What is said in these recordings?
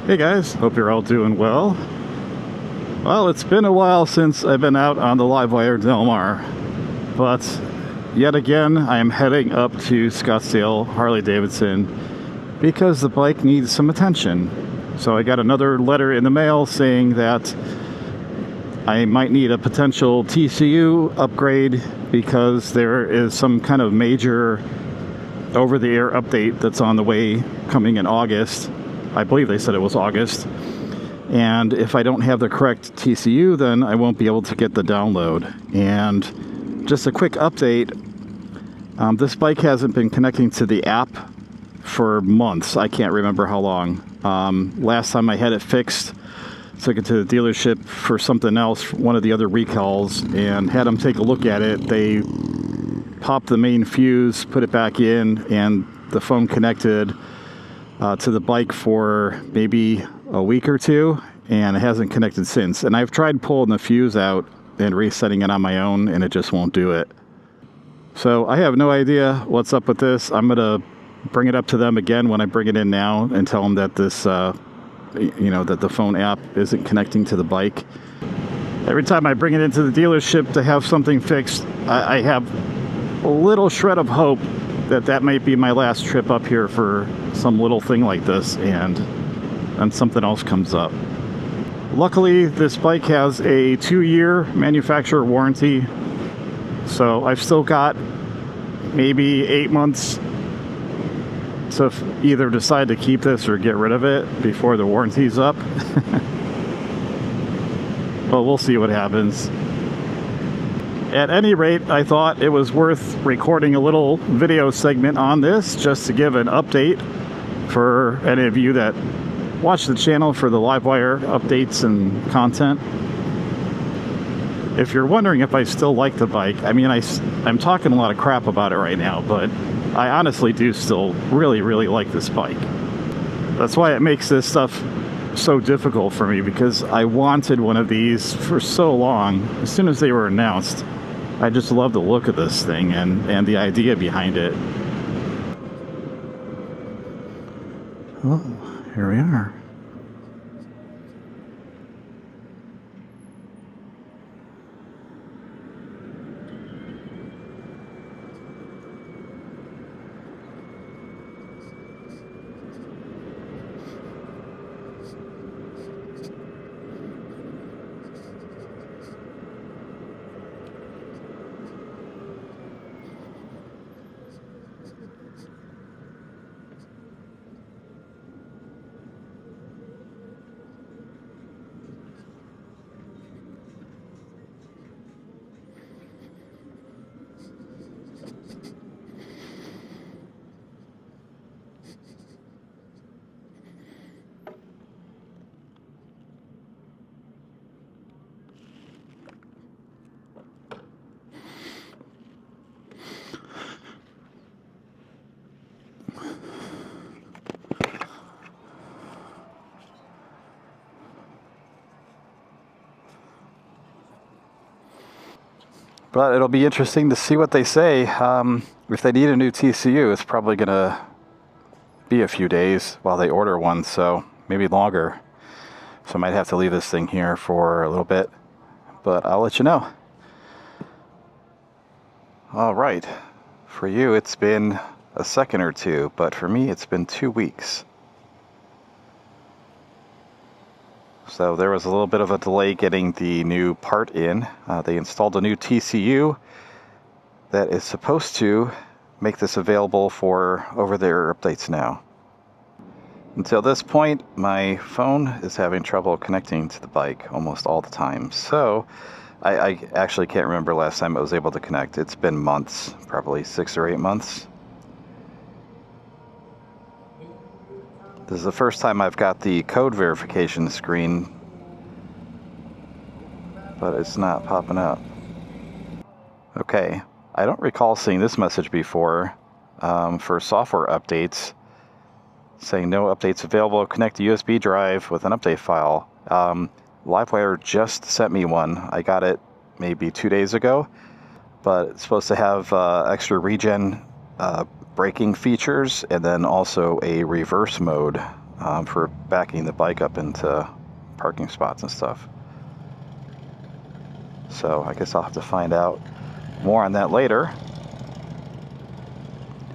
Hey guys, hope you're all doing well. Well, it's been a while since I've been out on the LiveWire Del Mar, but yet again I am heading up to Scottsdale, Harley-Davidson, because the bike needs some attention. So I got another letter in the mail saying that I might need a potential TCU upgrade because there is some kind of major over-the-air update that's on the way coming in August. I believe they said it was August. And if I don't have the correct TCU, then I won't be able to get the download. And just a quick update, this bike hasn't been connecting to the app for months. I can't remember how long. Last time I had it fixed, took it to the dealership for something else, one of the other recalls, and had them take a look at it. They popped the main fuse, put it back in, and the phone connected to the bike for maybe a week or two, and it hasn't connected since. And I've tried pulling the fuse out and resetting it on my own, and it just won't do it. So I have no idea what's up with this. I'm gonna bring it up to them again when I bring it in now and tell them that this, that the phone app isn't connecting to the bike. Every time I bring it into the dealership to have something fixed, I have a little shred of hope that might be my last trip up here for some little thing like this, and something else comes up. Luckily, this bike has a 2-year manufacturer warranty, so I've still got maybe 8 months to either decide to keep this or get rid of it before the warranty's up. But we'll see what happens. At any rate, I thought it was worth recording a little video segment on this just to give an update for any of you that watch the channel for the LiveWire updates and content. If you're wondering if I still like the bike, I mean, I'm talking a lot of crap about it right now, but I honestly do still really, really like this bike. That's why it makes this stuff so difficult for me, because I wanted one of these for so long. As soon as they were announced, I just love the look of this thing and the idea behind it. Oh, here we are. But it'll be interesting to see what they say. If they need a new TCU, it's probably going to be a few days while they order one, so maybe longer. So I might have to leave this thing here for a little bit, but I'll let you know. All right. For you, it's been a second or two, but for me, it's been 2 weeks. So there was a little bit of a delay getting the new part in. They installed a new TCU that is supposed to make this available for over-the-air updates now. Until this point, my phone is having trouble connecting to the bike almost all the time. So I actually can't remember last time it was able to connect. It's been months, probably 6 or 8 months. This is the first time I've got the code verification screen, but it's not popping up. Okay, I don't recall seeing this message before for software updates, saying no updates available, connect a USB drive with an update file. LiveWire just sent me one. I got it maybe 2 days ago, but it's supposed to have extra regen braking features and then also a reverse mode for backing the bike up into parking spots and stuff. So I guess I'll have to find out more on that later.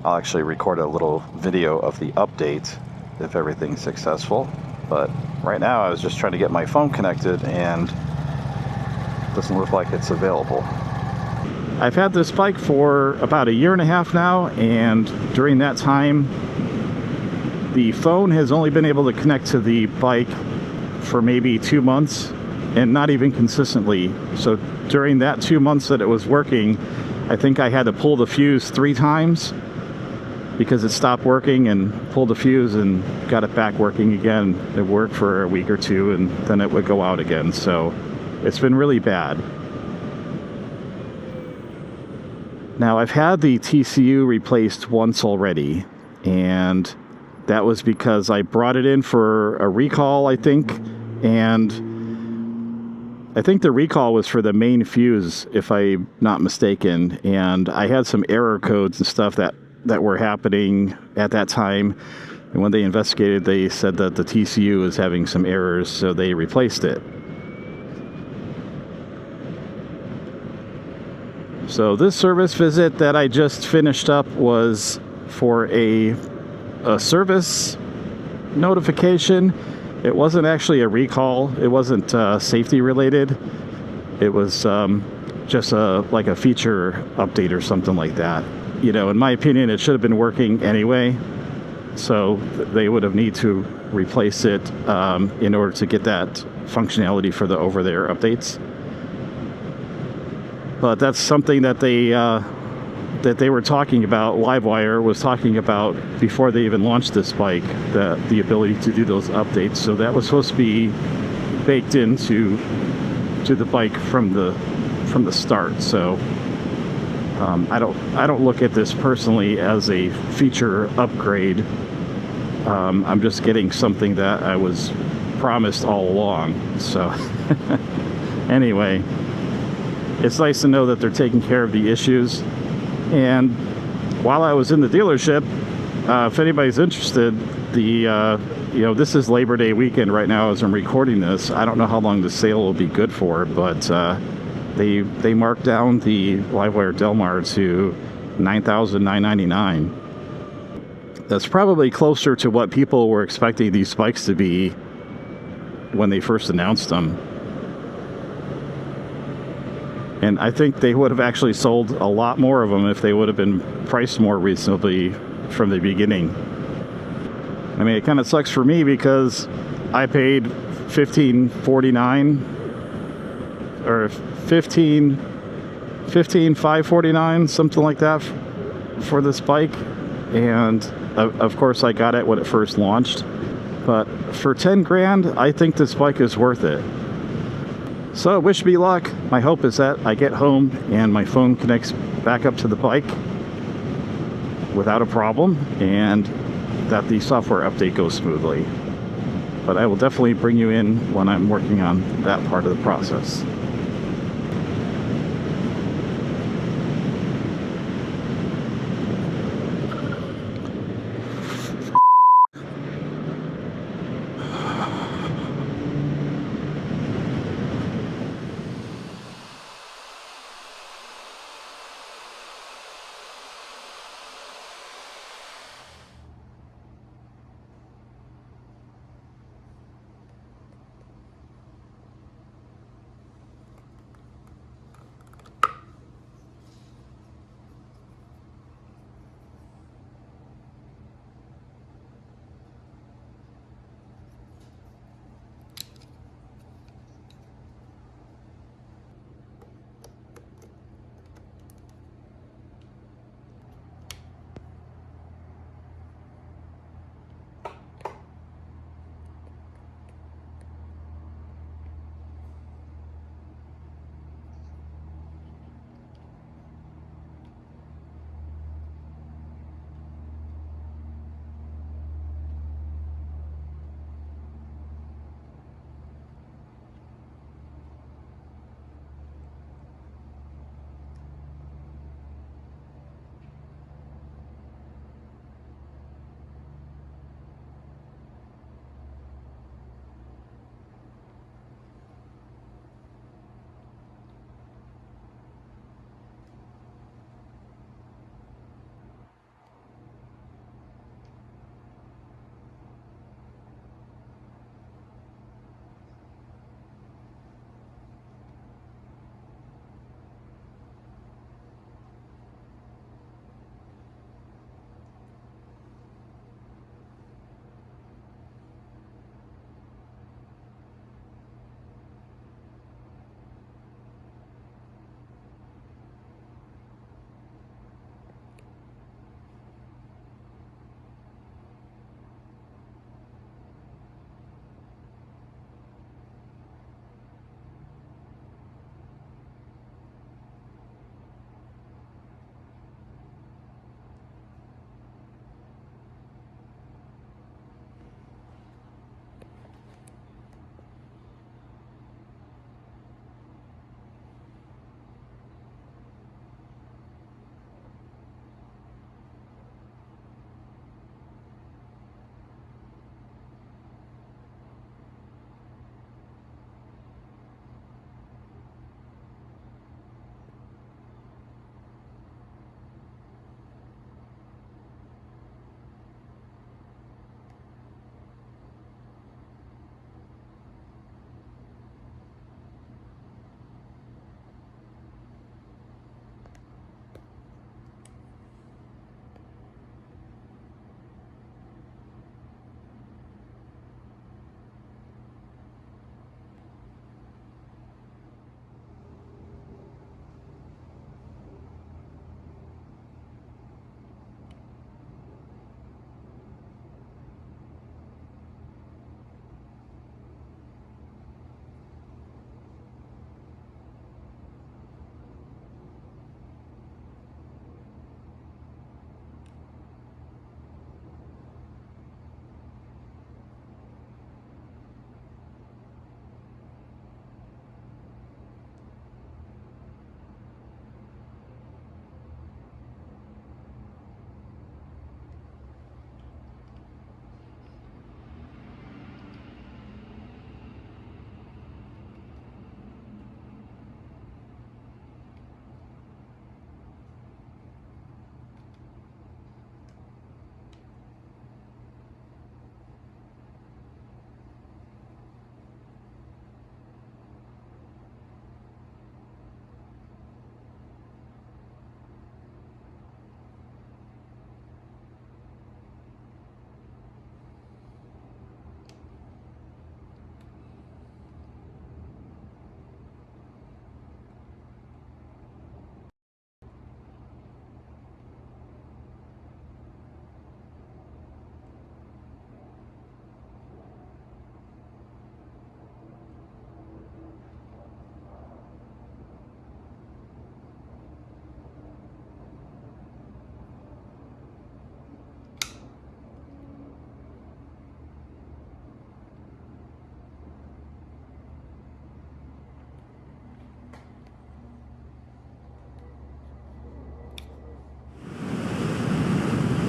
I'll actually record a little video of the update if everything's successful. But right now I was just trying to get my phone connected and it doesn't look like it's available. I've had this bike for about 1.5 years now, and during that time the phone has only been able to connect to the bike for maybe 2 months, and not even consistently. So during that 2 months that it was working, I think I had to pull the fuse 3 times because it stopped working, and pulled the fuse and got it back working again. It worked for a week or 2 and then it would go out again. So it's been really bad. Now I've had the TCU replaced once already, and that was because I brought it in for a recall, I think, and I think the recall was for the main fuse, if I'm not mistaken, and I had some error codes and stuff that were happening at that time, and when they investigated, they said that the TCU was having some errors, so they replaced it. So this service visit that I just finished up was for a service notification. It wasn't actually a recall. It wasn't safety related. It was just like a feature update or something like that. You know, in my opinion, it should have been working anyway. So they would have need to replace it in order to get that functionality for the over-the-air updates. But that's something that they were talking about. LiveWire was talking about before they even launched this bike, the ability to do those updates. So that was supposed to be baked into the bike from the start. So I don't look at this personally as a feature upgrade. I'm just getting something that I was promised all along. So anyway, it's nice to know that they're taking care of the issues. And while I was in the dealership, if anybody's interested, this is Labor Day weekend right now as I'm recording this. I don't know how long the sale will be good for, but they marked down the LiveWire Del Mar to $9,999. That's probably closer to what people were expecting these bikes to be when they first announced them. And I think they would have actually sold a lot more of them if they would have been priced more reasonably from the beginning. I mean, it kind of sucks for me because I paid $15.49 or $15,549, something like that, for this bike. And of course I got it when it first launched. But for 10 grand, I think this bike is worth it. So wish me luck. My hope is that I get home and my phone connects back up to the bike without a problem, and that the software update goes smoothly. But I will definitely bring you in when I'm working on that part of the process.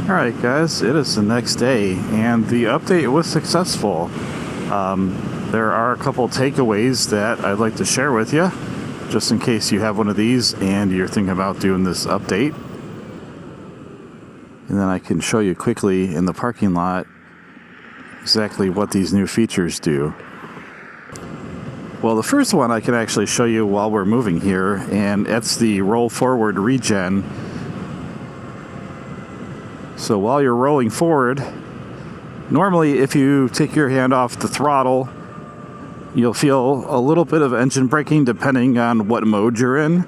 Alright guys, it is the next day and the update was successful. There are a couple takeaways that I'd like to share with you, just in case you have one of these and you're thinking about doing this update. And then I can show you quickly in the parking lot exactly what these new features do. Well, the first one I can actually show you while we're moving here, and it's the roll forward regen. So while you're rolling forward, normally if you take your hand off the throttle, you'll feel a little bit of engine braking depending on what mode you're in.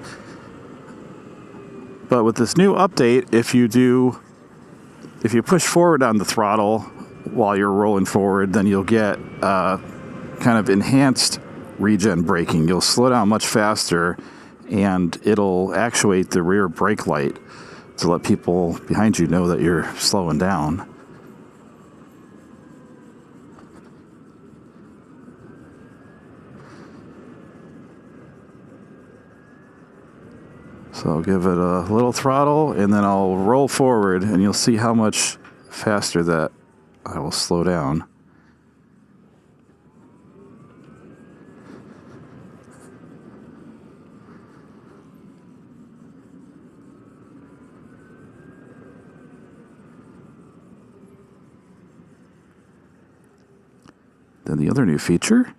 But with this new update, if you push forward on the throttle while you're rolling forward, then you'll get kind of enhanced regen braking. You'll slow down much faster, and it'll actuate the rear brake light to let people behind you know that you're slowing down. So I'll give it a little throttle and then I'll roll forward, and you'll see how much faster that I will slow down. Then the other new feature,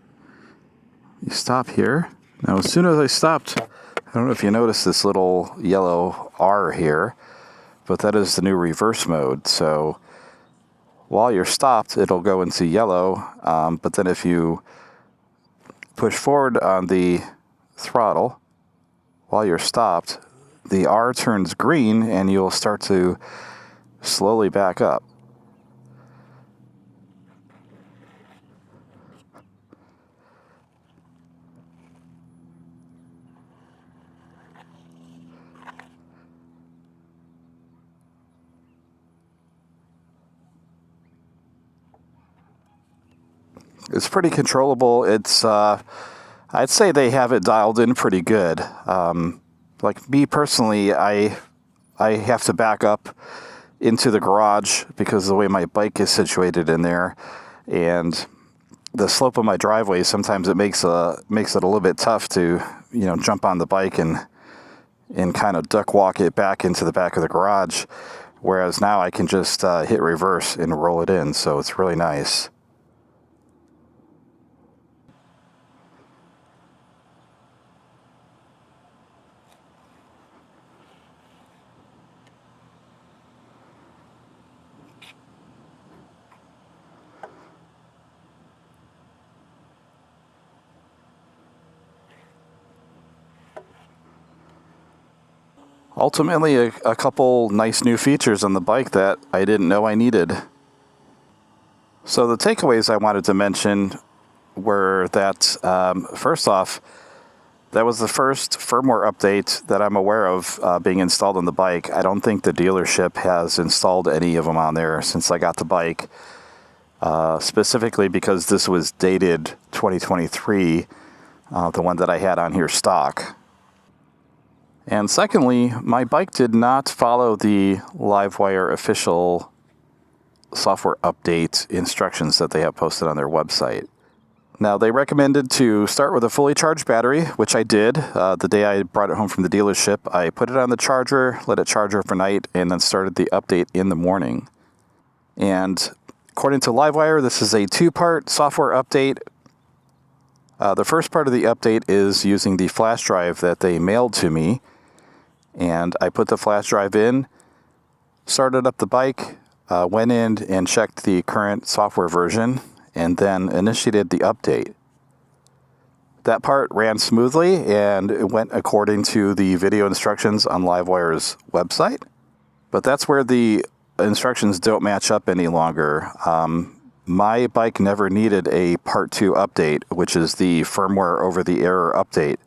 you stop here. Now as soon as I stopped, I don't know if you noticed this little yellow R here, but that is the new reverse mode. So while you're stopped, it'll go into yellow, but then if you push forward on the throttle while you're stopped, the R turns green and you'll start to slowly back up. It's pretty controllable. It's, I'd say they have it dialed in pretty good. Like me personally, I have to back up into the garage because of the way my bike is situated in there, and the slope of my driveway, sometimes it makes it a little bit tough to, jump on the bike and kind of duck walk it back into the back of the garage. Whereas now I can just hit reverse and roll it in, so it's really nice. Ultimately, a couple nice new features on the bike that I didn't know I needed. So the takeaways I wanted to mention were that, first off, that was the first firmware update that I'm aware of being installed on the bike. I don't think the dealership has installed any of them on there since I got the bike, specifically because this was dated 2023, the one that I had on here stock. And secondly, my bike did not follow the LiveWire official software update instructions that they have posted on their website. Now, they recommended to start with a fully charged battery, which I did. The day I brought it home from the dealership, I put it on the charger, let it charge overnight, and then started the update in the morning. And according to LiveWire, this is a two-part software update. The first part of the update is using the flash drive that they mailed to me. And I put the flash drive in, started up the bike, went in and checked the current software version, and then initiated the update. That part ran smoothly, and it went according to the video instructions on LiveWire's website. But that's where the instructions don't match up any longer. My bike never needed a Part 2 update, which is the firmware over-the-air update.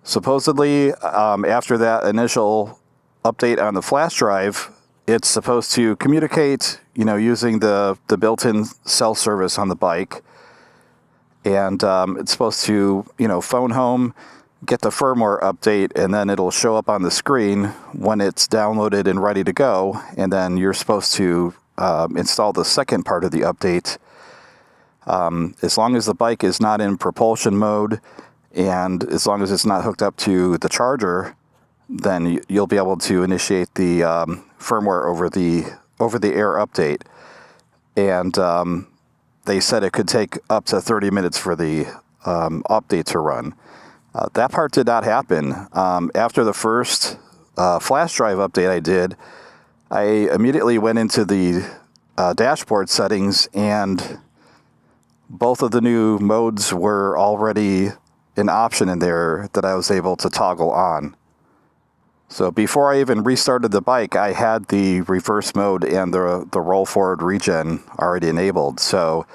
Supposedly, after that initial update on the flash drive, it's supposed to communicate, using the built-in cell service on the bike. And it's supposed to, phone home get the firmware update, and then it'll show up on the screen when it's downloaded and ready to go, and then you're supposed to install the second part of the update. As long as the bike is not in propulsion mode, and as long as it's not hooked up to the charger, then you'll be able to initiate the firmware over the air update. And they said it could take up to 30 minutes for the update to run. That part did not happen. After the first flash drive update I did, I immediately went into the dashboard settings, and both of the new modes were already an option in there that I was able to toggle on. So before I even restarted the bike, I had the reverse mode and the roll forward regen already enabled. So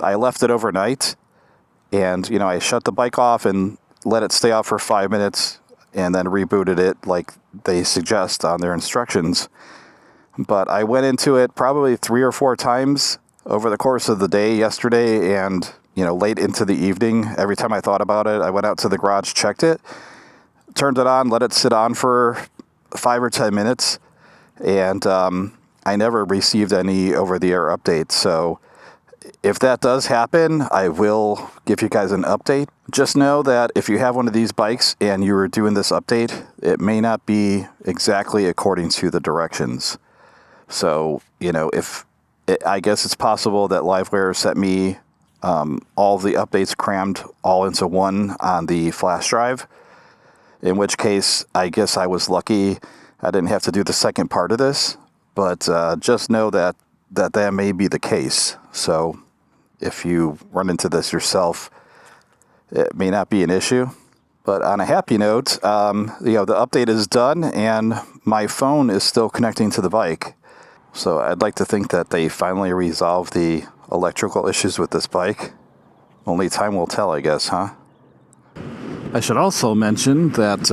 I left it overnight, and I shut the bike off and let it stay off for 5 minutes, and then rebooted it like they suggest on their instructions. But I went into it probably 3 or 4 times over the course of the day yesterday, and late into the evening. Every time I thought about it, I went out to the garage, checked it, turned it on, let it sit on for 5 or 10 minutes, and I never received any over-the-air updates. So if that does happen, I will give you guys an update. Just know that if you have one of these bikes and you were doing this update, it may not be exactly according to the directions. So, I guess it's possible that LiveWire sent me all the updates crammed all into one on the flash drive, in which case I guess I was lucky I didn't have to do the second part of this. But just know that may be the case. So if you run into this yourself, it may not be an issue. But on a happy note, the update is done, and my phone is still connecting to the bike. So I'd like to think that they finally resolved the electrical issues with this bike. Only time will tell, I guess, huh? I should also mention that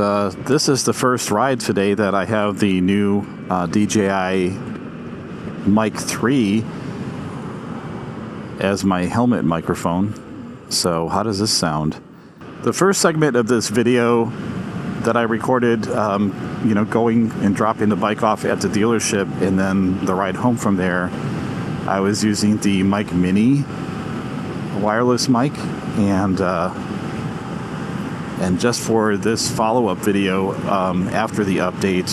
this is the first ride today that I have the new DJI Mic 3 as my helmet microphone. So how does this sound? The first segment of this video that I recorded, going and dropping the bike off at the dealership, and then the ride home from there, I was using the Mic Mini wireless mic, and just for this follow-up video, after the update,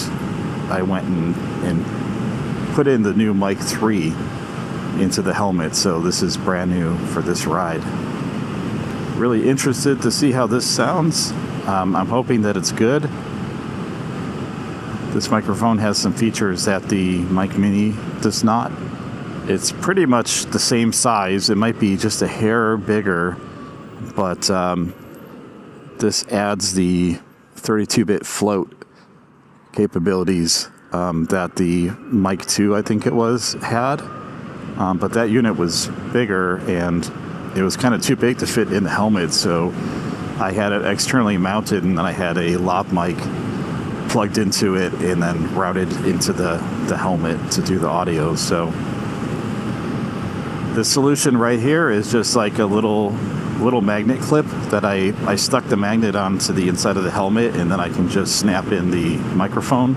I went and put in the new Mic 3 into the helmet. So this is brand new for this ride. Really interested to see how this sounds. I'm hoping that it's good. This microphone has some features that the Mic Mini does not. It's pretty much the same size. It might be just a hair bigger, but this adds the 32-bit float capabilities that the Mic 2, I think it was, had. But that unit was bigger, and it was kind of too big to fit in the helmet, so I had it externally mounted, and then I had a lav mic plugged into it and then routed into the helmet to do the audio. So the solution right here is just like a little magnet clip that I stuck the magnet onto the inside of the helmet, and then I can just snap in the microphone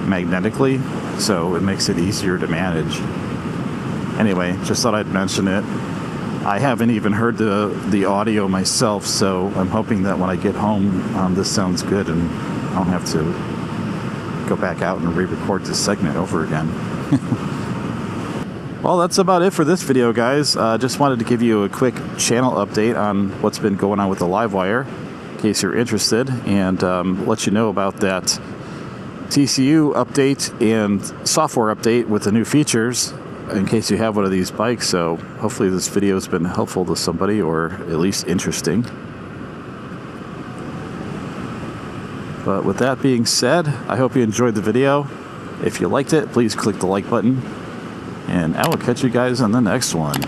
magnetically, so it makes it easier to manage. Anyway, just thought I'd mention it. I haven't even heard the audio myself, so I'm hoping that when I get home, this sounds good and I don't have to go back out and re-record this segment over again. Well, that's about it for this video, guys. Just wanted to give you a quick channel update on what's been going on with the LiveWire, in case you're interested, and let you know about that TCU update and software update with the new features, in case you have one of these bikes. So hopefully this video has been helpful to somebody, or at least interesting. But with that being said, I hope you enjoyed the video. If you liked it, please click the like button, and I will catch you guys on the next one.